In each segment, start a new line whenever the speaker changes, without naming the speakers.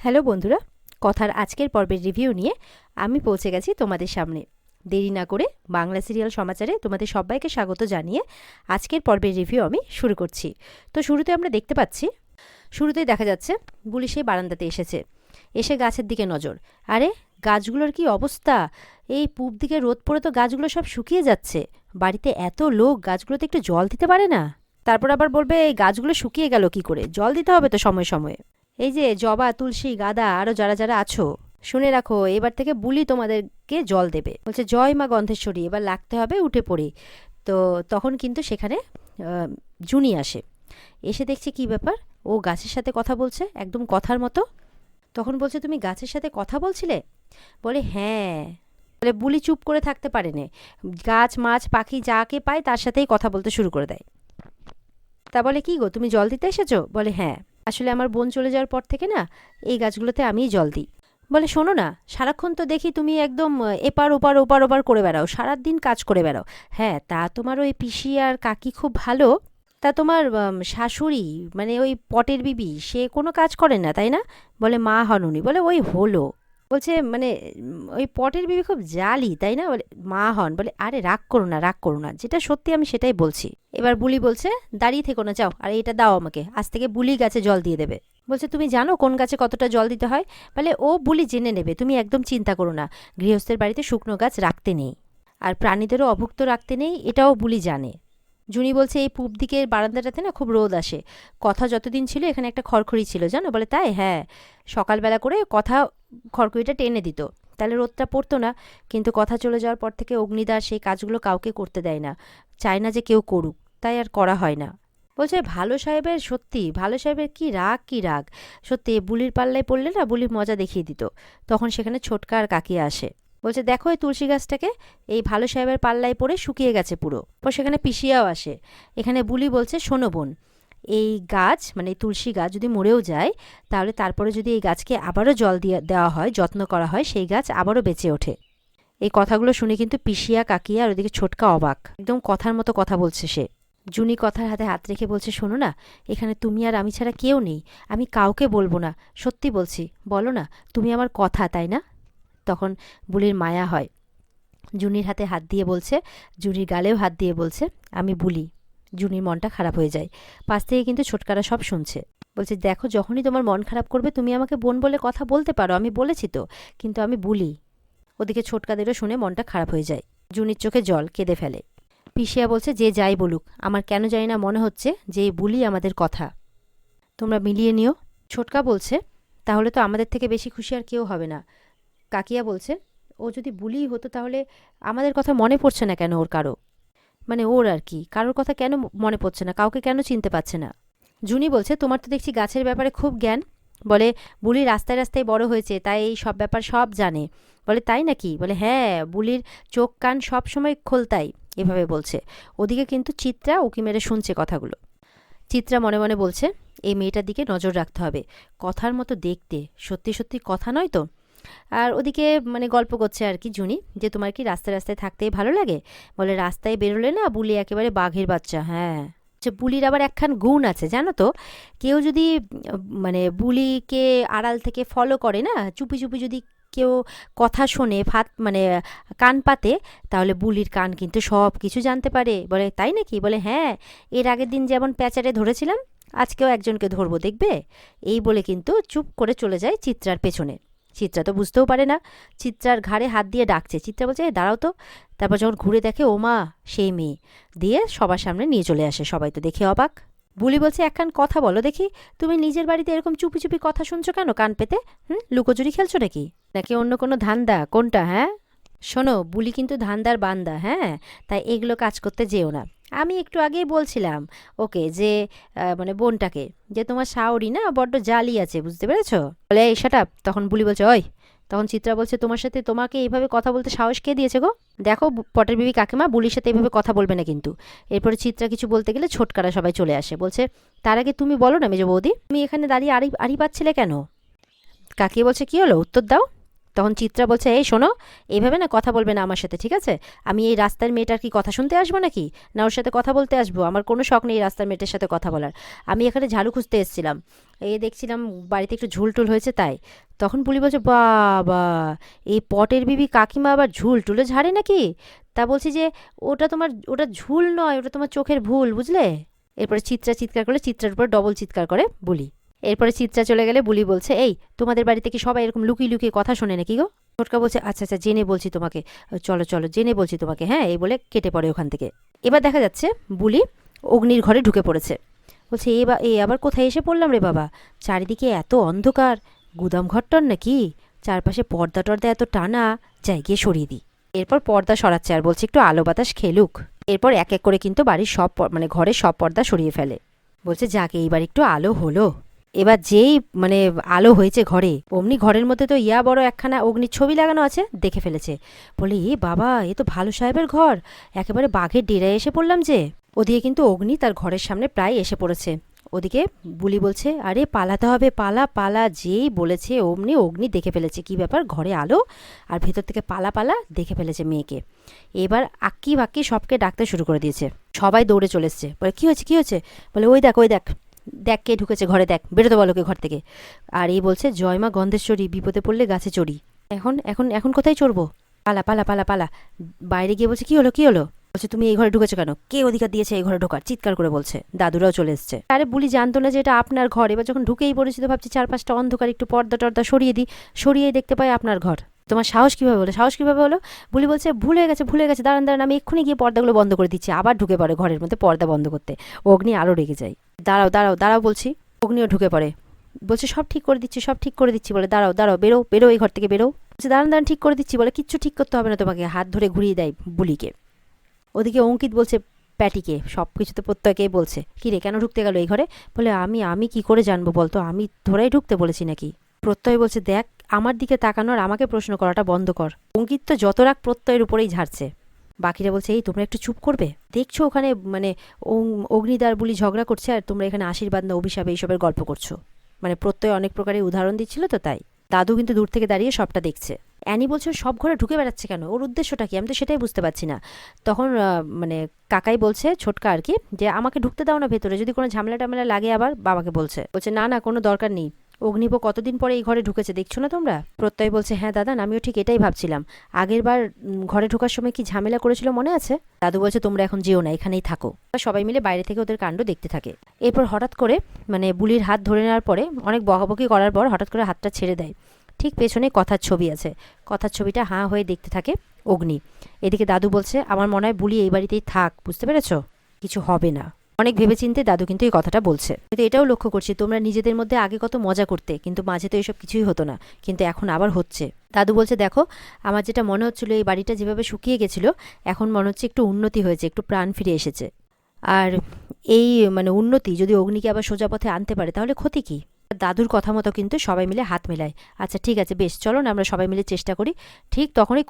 Hello বন্ধুরা, কথার আজকের পর্বের রিভিউ নিয়ে আমি পৌঁছে গেছি তোমাদের সামনে। দেরি না করে বাংলা সিরিয়াল সমাচারে তোমাদের সবাইকে স্বাগত জানিয়ে আজকের পর্বের রিভিউ আমি শুরু করছি। তো শুরুতে আমরা দেখতে পাচ্ছি, শুরুতেই দেখা যাচ্ছে বুলি সেই বারান্দাতে এসেছে, এসে গাছের দিকে নজর। আরে গাছগুলোর কি অবস্থা! এই পূব দিকে রোদ পড়ে তো গাছগুলো সব শুকিয়ে যাচ্ছে। বাড়িতে এত লোক, গাছগুলোতে একটু জল দিতে পারে না? তারপর আবার বলবে এই গাছগুলো শুকিয়ে গেল কি করে, জল দিতে হবে তো সময়ে সময়ে। এই যে জবা, তুলসী, গাঁদা আরও যারা যারা আছো, শুনে রাখো, এবার থেকে বুলি তোমাদেরকে জল দেবে। বলছে জয় মা গন্ধেশ্বরী, এবার লাগতে হবে উঠে পড়ি। তো তখন কিন্তু সেখানে জুনি আসে, এসে দেখছে কি ব্যাপার, ও গাছের সাথে কথা বলছে একদম কথার মতো। তখন বলছে তুমি গাছের সাথে কথা বলছিলে? বলে হ্যাঁ। বলে বুলি চুপ করে থাকতে পারে না, গাছ মাছ পাখি যাকে পায় তার সাথেই কথা বলতে শুরু করে দেয়। তা বলে কি গো, তুমি জল দিতে এসেছো? বলে হ্যাঁ, আসলে আমার বোন চলে যাওয়ার পর থেকে না এই গাছগুলোতে আমিই জল দিই। বলে শোনো না, সারাক্ষণ তো দেখি তুমি একদম এপার ওপার ওপার ওপার করে বেড়াও, সারাদিন কাজ করে বেড়াও। হ্যাঁ, তা তোমার ওই পিসি আর কাকি খুব ভালো, তা তোমার শাশুড়ি মানে ওই পটের বিবি, সে কোনো কাজ করে না তাই না? বলে মা হন উনি। বলে ওই হলো। বলছে মানে ওই পটের বিবি খুব জালি তাই না? বলে মা হন। বলে আরে রাগ করো না, রাগ করো না, যেটা সত্যি আমি সেটাই বলছি। এবার বুলি বলছে দাঁড়িয়ে থেকো না, যাও আর এটা দাও আমাকে, আজ থেকে বুলি গাছে জল দিয়ে দেবে। বলছে তুমি জানো কোন গাছে কতটা জল দিতে হয়? বলে ও বুলি জেনে নেবে, তুমি একদম চিন্তা করো না, গৃহস্থের বাড়িতে শুকনো গাছ রাখতে নেই, আর প্রাণীদেরও অভুক্ত রাখতে নেই, এটাও বুলি জানে। জুনি বলছে এই পূব দিকের বারান্দাটাতে না খুব রোদ আসে, কথা যতদিন ছিল এখানে একটা খড়খড়ি ছিল জানো? বলে তাই? হ্যাঁ, সকালবেলা করে কথা খড়খড়িটা টেনে দিত, তাহলে রোদটা পড়তো না। কিন্তু কথা চলে যাওয়ার পর থেকে অগ্নিদার সেই কাজগুলো কাউকে করতে দেয় না, চায় না যে কেউ করুক, তাই আর করা হয় না। বলছে ভালো সাহেবের, সত্যি ভালো সাহেবের কি রাগ কি রাগ, সত্যি বুলির পাল্লায় পড়লে না বুলির মজা দেখিয়ে দিত। তখন সেখানে ছোটকা আর কাকিয়া আসে, বলছে দেখো এই তুলসী গাছটাকে, এই ভালো সাহেবের পাল্লায় পড়ে শুকিয়ে গেছে পুরো। পর সেখানে পিসিয়াও আসে। এখানে বুলি বলছে শোনো বোন, এই গাছ মানে এই তুলসী গাছ যদি মরেও যায়, তাহলে তারপরে যদি এই গাছকে আবারও জল দিয়ে দেওয়া হয়, যত্ন করা হয়, সেই গাছ আবারও বেঁচে ওঠে। এই কথাগুলো শুনে কিন্তু পিসিয়া কাকিয়া আর ওদিকে ছোটকা অবাক, একদম কথার মতো কথা বলছে সে। জুনি কথার হাতে হাত রেখে বলছে শোনো না, এখানে তুমি আর আমি ছাড়া কেউ নেই, আমি কাউকে বলবো না, সত্যি বলছি, বলো না, তুমি আমার কথা তাই না? তখন বুলির মায়া হয়, জুনির হাতে হাত দিয়ে বলছে, জুনির গালেও হাত দিয়ে বলছে আমি বুলি। জুনির মনটা খারাপ হয়ে যায়। পাশ থেকে কিন্তু ছোটকারা সব শুনছে। বলছে দেখো, যখনই তোমার মন খারাপ করবে তুমি আমাকে বোন বলে কথা বলতে পারো, আমি বলেছি তো, কিন্তু আমি বুলি। ওদিকে ছোটকাদেরও শুনে মনটা খারাপ হয়ে যায়, জুনির চোখে জল, কেঁদে ফেলে। পিসিয়া বলছে যে যাই বলুক, আমার কেন জানি না মনে হচ্ছে যে এই বুলি আমাদের কথা, তোমরা মিলিয়ে নিও। ছোটকা বলছে তাহলে তো আমাদের থেকে বেশি খুশি আর কেউ হবে না। কাকিয়া বলছে ও যদি বুলি হতো তাহলে আমাদের কথা মনে পড়ছে না কেন ওর কারো, মানে ওর আর কি, কারোর কথা কেন মনে পড়ছে না, কাউকে কেন চিনতে পারছে না? জুনি বলছে তোমার তো দেখছি গাছের ব্যাপারে খুব জ্ঞান। বলে বুলি রাস্তায় রাস্তায় বড় হয়েছে, তাই এই সব ব্যাপার সব জানে। বলে তাই নাকি? বলে হ্যাঁ, বুলির চোখ কান সব সময় খোলতাই, এভাবে বলছে। ওদিকে কিন্তু চিত্রা উকি মেরে শুনছে কথাগুলো। চিত্রা মনে মনে বলছে এই মেয়েটার দিকে নজর রাখতে হবে, কথার মতো দেখতে, সত্যি সত্যি কথা নয় তো। আর ওদিকে মানে গল্প করছে আর কি জুনি, যে তোমার কি রাস্তায় রাস্তায় থাকতেই ভালো লাগে? বলে রাস্তায় বেরোলে না বুলি একেবারে বাঘের বাচ্চা। হ্যাঁ, যে বুলির আবার একখান গুণ আছে জানো তো, কেউ যদি মানে বুলিকে আড়াল থেকে ফলো করে না, চুপি চুপি যদি কেউ কথা শোনে, মানে কান পাতে, তাহলে বুলির কান কিন্তু সব কিছু জানতে পারে। বলে তাই নাকি? বলে হ্যাঁ, এর আগের দিন যেমন প্যাচারে ধরেছিলাম, আজকেও একজনকে ধরবো দেখবে। এই বলে কিন্তু চুপ করে চলে যায় চিত্রার পেছনে। চিত্রা তো বুঝতেও পারে না, চিত্রার ঘাড়ে হাত দিয়ে ডাকছে। চিত্রা বলছে দাঁড়াও তো। তারপর যখন ঘুরে দেখে ও মা, সেই মেয়ে, দিয়ে সবার সামনে নিয়ে চলে আসে। সবাই তো দেখে অবাক। বুলি বলছে একখান কথা বলো দেখি, তুমি নিজের বাড়িতে এরকম চুপি চুপি কথা শুনছো কেন কান পেতে? লুকোচুরি খেলছো নাকি, নাকি অন্য কোনো ধান্দা কোনটা? হ্যাঁ শোনো, বুলি কিন্তু ধান্দার বান্দা, হ্যাঁ, তাই এগুলো কাজ করতে যেও না। আমি একটু আগেই বলছিলাম ওকে যে মানে বোনটাকে, যে তোমার শাওরি না বড্ড জালি আছে, বুঝতে পেরেছো? বলে এই শাট আপ। তখন বুলি বলছে ওই। তখন চিত্রা বলছে তোমার সাথে, তোমাকে এইভাবে কথা বলতে সাহস কে দিয়েছে গো? দেখো পটের বিবি কাকিমা, বুলির সাথে এইভাবে কথা বলবে না কিন্তু। এরপরে চিত্রা কিছু বলতে গেলে ছোটকারা সবাই চলে আসে, বলছে তার আগে তুমি বলো না মেজো বৌদি, তুমি এখানে দাঁড়িয়ে আড়ি আড়ি পাচ্ছিলে কেন? কাকিয়ে বলছে কি হলো, উত্তর দাও। তখন চিত্রা বলছে, এই শোনো, এইভাবে না কথা বলবে না আমার সাথে, ঠিক আছে? আমি এই রাস্তার মেয়েটার কি কথা শুনতে আসবো নাকি, না ওর সাথে কথা বলতে আসবো? আমার কোনো শখ নেই রাস্তার মেয়েটার সাথে কথা বলার। আমি এখানে ঝাড়ু খুঁজতে এসেছিলাম, এই দেখছিলাম বাড়িতে একটু ঝুল টুল হয়েছে তাই। তখন বুলি বলছে, বাবা, এই পটের বিবি কাকিমা আবার ঝুল টুলে ঝাড়ে নাকি? তা বলছি যে ওটা ঝুল নয়, ওটা তোমার চোখের ভুল, বুঝলে? এরপরে চিত্রা চিৎকার করলে, চিত্রার উপর ডবল চিৎকার করে বুলি। এরপরে চিত্রা চলে গেলে বুলি বলছে, এই তোমাদের বাড়িতে কি সবাই এরকম লুকিয়ে লুকিয়ে কথা শোনে নাকি গো? ছোটকা বলছে, আচ্ছা আচ্ছা, জেনে বলছি তোমাকে, চলো চলো, জেনে বলছি তোমাকে, হ্যাঁ, এই বলে কেটে পড়ে ওখান থেকে। এবার দেখা যাচ্ছে বুলি অগ্নির ঘরে ঢুকে পড়েছে। বলছে, এ আবার কোথায় এসে পড়লাম রে বাবা, চারিদিকে এত অন্ধকার, গুদাম ঘরটর নাকি, চারপাশে পর্দা টর্দা এত টানা, যাই গিয়ে সরিয়ে দিই। এরপর পর্দা সরাচ্ছে আর বলছে একটু আলো বাতাস খেলুক। এরপর এক এক করে কিন্তু বাড়ির সব ঘরের সব পর্দা সরিয়ে ফেলে। বলছে, যাকে এইবার একটু আলো হলো। এবার যেই আলো হয়েছে ঘরে, অমনি ঘরের মধ্যে তো ইয়া বড় একখানা অগ্নির ছবি লাগানো আছে, দেখে ফেলেছে। বলে, এ বাবা, এ তো ভালো সাহেবের ঘর, একেবারে বাঘের ডেরায় এসে পড়লাম যে। ওদিকে কিন্তু অগ্নি তার ঘরের সামনে প্রায় এসে পড়েছে। ওদিকে বুলি বলছে, আরে পালাতে হবে, পালা পালা। যেই বলেছে অমনি অগ্নি দেখে ফেলেছে কি ব্যাপার, ঘরে আলো আর ভেতর থেকে পালা পালা, দেখে ফেলেছে মেয়েকে। এবার আক্কি বাক্কি সবকে ডাকতে শুরু করে দিয়েছে। সবাই দৌড়ে চলে এসছে। বলে, কি হয়েছে কি হয়েছে? বলে, ওই দেখ ওই দেখ, দেখ কে ঢুকেছে ঘরে, দেখ, বেরোতে বলো কে ঘর থেকে। আর এই বলছে, জয়মা গন্ধেশ্বরী, বিপদে পড়লে গাছে চড়ি। এখন এখন এখন কোথায় চড়বো? পালা পালা পালা পালা। বাইরে গিয়ে বলছে, কি হলো কি হলো? বলছে, তুমি এই ঘরে ঢুকেছো কেন? কে অধিকার দিয়েছে এই ঘরে ঢোকার? চিৎকার করে বলছে। দাদুরাও চলে এসছে। আরে বুলি জানতো না যে এটা আপনার ঘর। এবার যখন ঢুকেই পড়েছি তো ভাবছি চারপাশটা অন্ধকার, একটু পর্দা টর্দা সরিয়ে দিই, সরিয়েই দেখতে পাই আপনার ঘর। তোমার সাহস কিভাবে হলো, সাহস কিভাবে হলো? বুলি বলছে, ভুলে গেছে, দাঁড়ান দাঁড়ান, আমি এক্ষুনি গিয়ে পর্দাগুলো বন্ধ করে দিচ্ছি। আবার ঢুকে পড়ে ঘরের মধ্যে পর্দা বন্ধ করতে। অগ্নি আরও রেগে যায়। দাঁড়াও দাঁড়াও দাঁড়াও বলছি। অগ্নিও ঢুকে পড়ে। বলছে, সব ঠিক করে দিচ্ছি, সব ঠিক করে দিচ্ছি। বলে, দাঁড়াও দাঁড়াও, বেরো বেরো এই ঘর থেকে, বেরো। বলছে, দাঁড়ান দাঁড়ান, ঠিক করে দিচ্ছি। বলে, কিচ্ছু ঠিক করতে হবে না তোমাকে। হাত ধরে ঘুরিয়ে দেয় বুলিকে। ওদিকে অঙ্কিত বলছে প্যাটিকে, সব কিছুতে প্রত্যয়কেই বলছে, কি রে, কেন ঢুকতে গেল এই ঘরে? বলে, আমি কি করে জানবো বলতো, আমি ধরেই ঢুকতে বলেছি নাকি? প্রত্যয় বলছে, দেখ, আমার দিকে তাকানোর আমাকে প্রশ্ন করাটা বন্ধ কর। অঙ্কিত তো যত রাগ প্রত্যয়ের উপরেই ঝাড়ছে। বাকিরা বলছে, এই তোমরা একটু চুপ করবে? দেখছো ওখানে অগ্নিদার বুলি ঝগড়া করছে, আর তোমরা এখানে আশীর্বাদ না অভিশাপ এইসবের গল্প করছো। প্রত্যয় অনেক প্রকারের উদাহরণ দিচ্ছিল তো তাই। দাদু কিন্তু দূর থেকে দাঁড়িয়ে সবটা দেখছে। অ্যানি বলছে, সব ঘরে ঢুকে বেড়াচ্ছে কেন, ওর উদ্দেশ্যটা কি? আমি তো সেটাই বুঝতে পারছি না। তখন কাকাই বলছে, ছোটকা আর কি, যে আমাকে ঢুকতে দাও না ভেতরে, যদি কোনো ঝামেলা টামেলা লাগে। আবার বাবাকে বলছে, না না, কোনো দরকার নেই, অগ্নিপ কতদিন পরে এই ঘরে ঢুকেছে, দেখছো না তোমরা? প্রত্যয় বলছে, হ্যাঁ দাদান, আমিও ঠিক এটাই ভাবছিলাম। আগের বার ঘরে ঢোকার সময় কি ঝামেলা করেছিল মনে আছে? দাদু বলছে, তোমরা এখন যেও না, এখানেই থাকো। সবাই মিলে বাইরে থেকে ওদের কাণ্ড দেখতে থাকে। এরপর হঠাৎ করে বুলির হাত ধরে নেওয়ার পরে, অনেক বকাবকি করার পর হঠাৎ করে হাতটা ছেড়ে দেয়। ঠিক পেছনে কথার ছবি আছে। কথার ছবিটা হাঁ হয়ে দেখতে থাকে অগ্নি। এদিকে দাদু বলছে, আমার মনে হয় বুলি এই বাড়িতেই থাক, বুঝতে পেরেছ? কিছু হবে না। অনেক ভেবেচিন্তে দাদু কিন্তু এই কথাটা বলছে। কিন্তু এটাও লক্ষ্য করছি, তোমরা নিজেদের মধ্যে আগে কত মজা করতে, কিন্তু মাঝে তো এসব কিছুই হতো না, কিন্তু এখন আবার হচ্ছে। দাদু বলছে, দেখো, আমার যেটা মনে হচ্ছিল, এই বাড়িটা যেভাবে শুকিয়ে গেছিল, এখন মনে হচ্ছে একটু উন্নতি হয়েছে, একটু প্রাণ ফিরে এসেছে। আর এই উন্নতি যদি অগ্নিকে আবার সোজা পথে আনতে পারে, তাহলে ক্ষতি কি? দাদুর কথা মতো কিন্তু সবাই মিলে হাত মেলায়। আচ্ছা ঠিক আছে, বেশ, চলো না আমরা সবাই মিলে চেষ্টা করি। ঠিক তখনই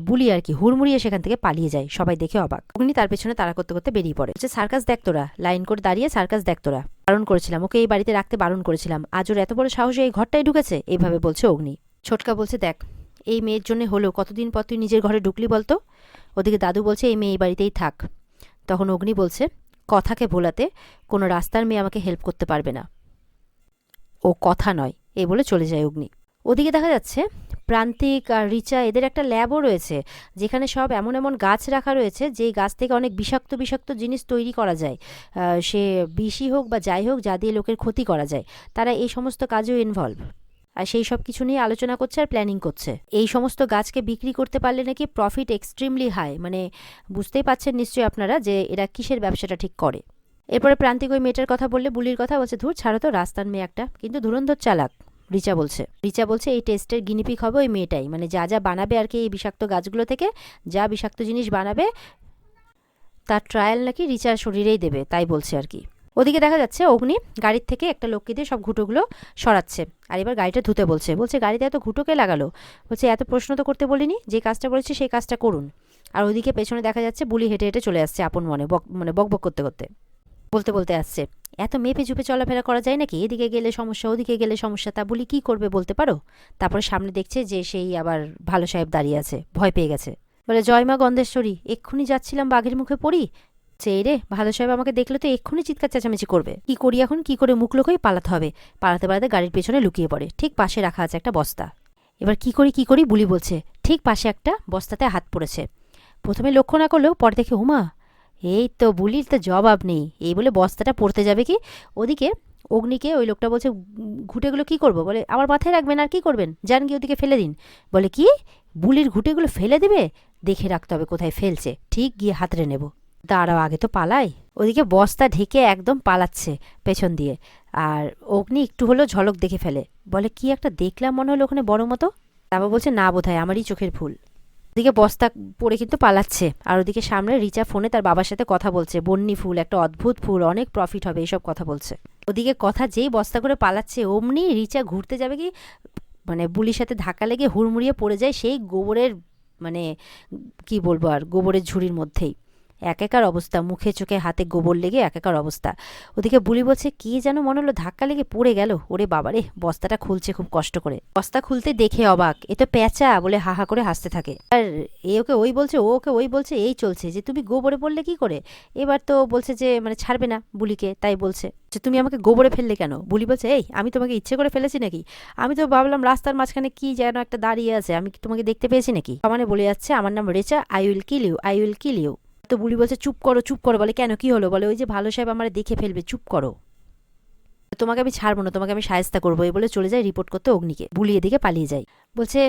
বুলি আর কি হুড়মুড়িয়ে সেখান থেকে পালিয়ে যায়। সবাই দেখে অবাক। অগ্নি তার পেছনে তাড়া করতে করতে বেরিয়ে পড়ে। সার্কাস দেখ তোরা, লাইন করে দাঁড়িয়ে সার্কাস দেখ তোরা। বারণ করেছিলাম ওকে, এই বাড়িতে রাখতে বারণ করেছিলাম, আজ ওর এত বড় সাহসে এই ঘরটাই ঢুকেছে, এইভাবে বলছে অগ্নি। ছোটকা বলছে, দেখ, এই মেয়ের জন্য হলো, কতদিন পর তুই নিজের ঘরে ঢুকলি বলতো? ওদিকে দাদু বলছে, এই মেয়ে এই বাড়িতেই থাক। তখন অগ্নি বলছে, কথাকে ভোলাতে কোনো রাস্তার মেয়ে আমাকে হেল্প করতে পারবে না, ও কথা নয়, এ বলে চলে যায় অগ্নি। ওদিকে দেখা যাচ্ছে প্রান্তিক আর রিচা, এদের একটা ল্যাবও রয়েছে, যেখানে সব এমন এমন গাছ রাখা রয়েছে যেই গাছ থেকে অনেক বিষাক্ত বিষাক্ত জিনিস তৈরি করা যায়। সে বিষই হোক বা যাই হোক, যা দিয়ে লোকের ক্ষতি করা যায়, তারা এই সমস্ত কাজেও ইনভলভ। আর সেই সব কিছু নিয়ে আলোচনা করছে আর প্ল্যানিং করছে। এই সমস্ত গাছকে বিক্রি করতে পারলে নাকি প্রফিট এক্সট্রিমলি হাই। বুঝতেই পাচ্ছেন নিশ্চয়ই আপনারা যে এরা কিসের ব্যবসাটা ঠিক করে। এরপরে প্রান্তিক ওই মেয়েটার কথা বললে, বুলির কথা বলছে, ধুর ছাড়ো তো, রাস্তার মেয়ে একটা, কিন্তু ধুরন্ধর চালাক। রিচা বলছে এই টেস্টের গিনিপিক হবে ওই মেয়েটাই, যা যা বানাবে আর কি এই বিষাক্ত গাছগুলো থেকে, যা বিষাক্ত জিনিস বানাবে তার ট্রায়াল নাকি রিচার শরীরেই দেবে, তাই বলছে আর কি। ওদিকে দেখা যাচ্ছে অগ্নি গাড়ির থেকে একটা লোককে দিয়ে সব ঘুঁটোগুলো সরাচ্ছে, আর এবার গাড়িটা ধুতে বলছে। গাড়িতে এত ঘুঁটোকে লাগালো? বলছে, এত প্রশ্ন তো করতে বলিনি, যে কাজটা বলেছি সেই কাজটা করুন। আর ওদিকে পেছনে দেখা যাচ্ছে বুলি হেঁটে হেঁটে চলে আসছে আপন মনে, বক বক করতে করতে, বলতে বলতে আসছে, এত মেপে ঝুপে চলাফেরা করা যায় নাকি? এদিকে গেলে সমস্যা, ওদিকে গেলে সমস্যা, তা বলি কি করবে বলতে পারো? তারপরে সামনে দেখছে যে সেই আবার ভালো সাহেব দাঁড়িয়ে আছে, ভয় পেয়ে গেছে। বলে, জয় মা গন্ধেশ্বরী, এক্ষুনি যাচ্ছিলাম বাঘের মুখে পড়ি। সেই রে, ভালো সাহেব আমাকে দেখলে তো এক্ষুনি চিৎকার চেঁচামেচি করবে। কি করি এখন? কি করে মুখ লুকোই? পালাতে হবে। পালাতে পালাতে গাড়ির পেছনে লুকিয়ে পড়ে। ঠিক পাশে রাখা আছে একটা বস্তা। এবার কি করি বুলি বলছে। ঠিক পাশে একটা বস্তাতে হাত পড়েছে। প্রথমে লক্ষ্য না করলেও পরে দেখে, উমা, এই তো বুলির তো জবাব নেই। এই বলে বস্তাটা পড়তে যাবে কি, ওদিকে অগ্নিকে ওই লোকটা বলছে, ঘুঁটেগুলো কি করব? বলে, আমার মাথায় রাখবেন, আর কি করবেন, যান গিয়ে ওদিকে ফেলে দিন। বলে, কি, বুলির ঘুঁটেগুলো ফেলে দেবে? দেখে রাখতে হবে কোথায় ফেলছে, ঠিক গিয়ে হাতড়ে নেব। দাঁড়াও, আগে তো পালাই। ওদিকে বস্তা ঢেকে একদম পালাচ্ছে পেছন দিয়ে। আর অগ্নি একটু হলেও ঝলক দেখে ফেলে। বলে, কি একটা দেখলাম মনে হলো ওখানে বড় মতো। তারপর বলছে, না বোধহয় আমারই চোখের ভুল। ওদিকে বস্তা পড়ে কিন্তু পালাচ্ছে, আর ওদিকে সামনে রিচা ফোনে তার বাবার সাথে কথা বলছে। বন্যি ফুল, একটা অদ্ভুত ফুল, অনেক প্রফিট হবে, এইসব কথা বলছে। ওদিকে কথা যেই বস্তা করে পালাচ্ছে, অমনি রিচা ঘুরতে যাবে কি, মানে বুলির সাথে ধাক্কা লেগে হুড়মুড়িয়ে পড়ে যায় সেই গোবরের, মানে কি বলবো আর, গোবরের ঝুড়ির মধ্যেই। একাকার অবস্থা, মুখে চোখে হাতে গোবর লেগে একাকার অবস্থা। ওদিকে বুলি বলছে, কি যেন মনে হলো ধাক্কা লেগে পড়ে গেল। ওরে বাবারে, বস্তাটা খুলছে খুব কষ্ট করে। বস্তা খুলতে দেখে অবাক, এ তো প্যাঁচা, বলে হা হা করে হাসতে থাকে। আর এ ওকে ওই বলছে, ও ওকে ওই বলছে, এই চলছে যে তুমি গোবরে পড়লে কি করে। এবার তো বলছে যে মানে ছাড়বে না বুলিকে, তাই বলছে যে তুমি আমাকে গোবরে ফেললে কেন। বুলি বলছে, এই আমি তোমাকে ইচ্ছে করে ফেলেছি নাকি? আমি তো ভাবলাম রাস্তার মাঝখানে কি যেন একটা দাঁড়িয়ে আছে, আমি কি তোমাকে দেখতে পেয়েছি নাকি? মানে বলে যাচ্ছে, আমার নাম রেচা, I will kill you, I will kill you. তো বুলি বলছে, চুপ করো চুপ করো। বলে, কেন, কি হলো? বলে, ওই যে ভালো সাহেব আমার দেখে ফেলবে, চুপ করো, তোমাকে আমি ছাড়বো না, তোমাকে আমি সাহায্য করবো। এই বলে চলে যায় রিপোর্ট করতে অগ্নিকে। বুলি এদিকে পালিয়ে যায়। বলছে,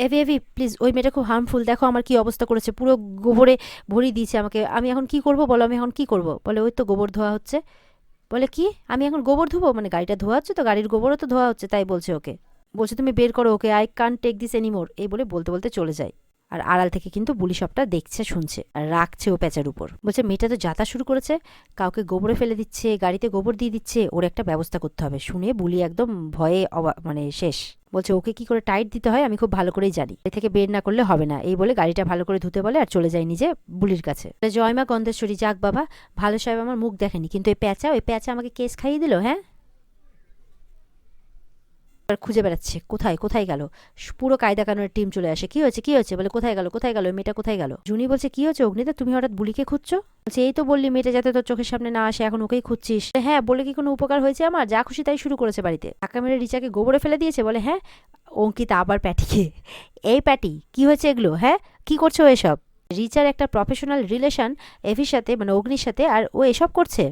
এভি এভি প্লিজ, ওই মেয়েটা খুব হার্মফুল, দেখো আমার কি অবস্থা করেছে, পুরো গোবরে ভরিয়ে দিয়েছে আমাকে, আমি এখন কি করব বলো, আমি এখন কি করব? বলে, ওই তো গোবর ধোয়া হচ্ছে। বলে, কি, আমি এখন গোবর ধোবো? মানে গাড়িটা ধোয়া হচ্ছে তো, গাড়ির গোবরও তো ধোয়া হচ্ছে, তাই বলছে ওকে। বলছে, তুমি বের করো ওকে, I can't take this anymore. এই বলে বলতে বলতে চলে যায়। আর আড়াল থেকে কিন্তু বুলি সবটা দেখছে, শুনছে, আর রাখছে ও প্যাঁচার উপর। বলছে, মেয়েটা তো যাতা শুরু করেছে, কাউকে গোবরে ফেলে দিচ্ছে, গাড়িতে গোবর দিয়ে দিচ্ছে, ওর একটা ব্যবস্থা করতে হবে। শুনে বুলি একদম ভয়ে মানে শেষ। বলছে, ওকে কি করে টাইট দিতে হয় আমি খুব ভালো করেই জানি, এ থেকে বের না করলে হবে না। এই বলে গাড়িটা ভালো করে ধুতে বলে আর চলে যায় নিজে বুলির কাছে। জয় মা গন্ধেশ্বরী, যাক বাবা, ভালো সাহেব আমার মুখ দেখেনি, কিন্তু ওই প্যাঁচা আমাকে কেস খাইয়ে দিল। হ্যাঁ, খুঁজে বেড়াচ্ছে, কোথায় কোথায় গেল। পুরো কায়দা কানুনের টিম চলে আসে। কি হয়েছে কি হয়েছে? বলে, কোথায় গেল কোথায় গেল, মেয়েটা কোথায় গেল? জুনি বলছে, কি হয়েছে অগ্নিতা, তুমি হঠাৎ বুলিকে খুঁজছো? বলছে, এই তো বললি মেয়েটা যাতে তোর চোখের সামনে না আসে, এখন ওকেই খুঁজছিস? হ্যাঁ, বলে কি কোনো উপকার হয়েছে আমার? যা খুশি তাই শুরু করেছে বাড়িতে, ধাক্কা মেরে রিচাকে গোবরে ফেলে দিয়েছে। বলে, হ্যাঁ। অঙ্কিতা আবার প্যাটিকে, এই প্যাটি কি হয়েছে এগুলো? হ্যাঁ, কি করছো এসব? রিচার একটা প্রফেশনাল রিলেশন এভির সাথে, মানে অগ্নির সাথে, আর ও এসব করছে।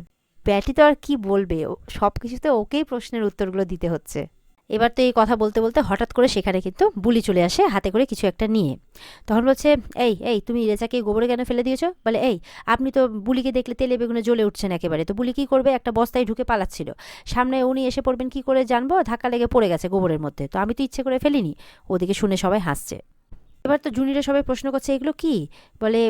প্যাটি তো আর কি বলবে, সব কিছুতে ওকেই প্রশ্নের উত্তরগুলো দিতে হচ্ছে। এবার তো এই কথা বলতে বলতে হঠাৎ করে সেখানে কিন্তু বুলি চলে আসে হাতে করে কিছু একটা নিয়ে। তখন বলছে, এই এই তুমি রেচাকে গোবরে কেন ফেলে দিয়েছো? বলে, এই আপনি তো বুলিকে দেখলে তেলে বেগুনে জ্বলে উঠছেন একেবারে, তো বুলি কী করবে? একটা বস্তায় ঢুকে পালাচ্ছিল, সামনে উনি এসে পড়বেন কি করে জানবো, ধাক্কা লেগে পড়ে গেছে গোবরের মধ্যে, তো আমি তো ইচ্ছে করে ফেলিনি। ওদিকে শুনে সবাই হাসছে। এবার তো জুনিরা সবাই প্রশ্ন করছে, এগুলো কি? বলে,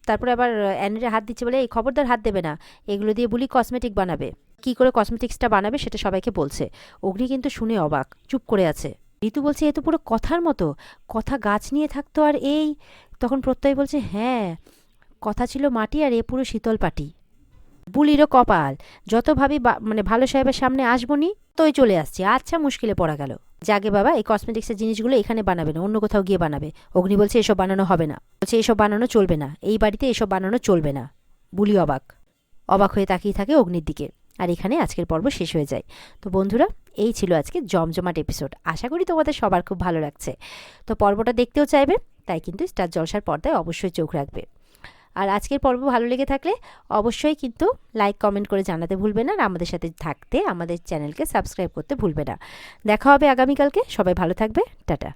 তারপরে আবার অ্যানিরে হাত দিচ্ছে। বলে, এই খবরদার হাত দেবে না, এগুলো দিয়ে বুলি কসমেটিক বানাবে। কি করে কসমেটিক্সটা বানাবে সেটা সবাইকে বলছে। অগ্নি কিন্তু শুনে অবাক, চুপ করে আছে। ঋতু বলছে, এ তো পুরো কথার মতো, কথা গাছ নিয়ে থাকতো আর এই। তখন প্রত্যয় বলছে, হ্যাঁ, কথা ছিল মাটি আর এ পুরো শীতল পাটি। বুলিরও কপাল, যত ভাবি মানে ভালো সাহেবের সামনে আসবো নি তোই চলে আসছি, আচ্ছা মুশকিলে পড়া গেল। যাকে বাবা, এই কসমেটিক্সের জিনিসগুলো এখানে বানাবে না, অন্য কোথাও গিয়ে বানাবে। অগ্নি বলছে, এসব বানানো হবে না। বলছে, এসব বানানো চলবে না, এই বাড়িতে এসব বানানো চলবে না। বুলি অবাক অবাক হয়ে তাকিয়ে থাকে অগ্নির দিকে। আর এখানে আজকের পর্ব শেষ হয়ে যায়। তো বন্ধুরা, এই ছিল আজকে জমজমাট এপিসোড। আশা করি তোমাদের সবার খুব ভালো লাগছে। তো পর্বটা দেখতেও চাইবে, তাই কিন্তু স্টার জলসার পর্দায় অবশ্যই চোখ রাখবে। আর আজকের পর্ব ভালো লেগে থাকলে অবশ্যই কিন্তু লাইক কমেন্ট করে জানাতে ভুলবে না, আর আমাদের সাথে থাকতে আমাদের চ্যানেলকে সাবস্ক্রাইব করতে ভুলবে না। দেখা হবে আগামীকালকে। সবাই ভালো থাকবে, টাটা।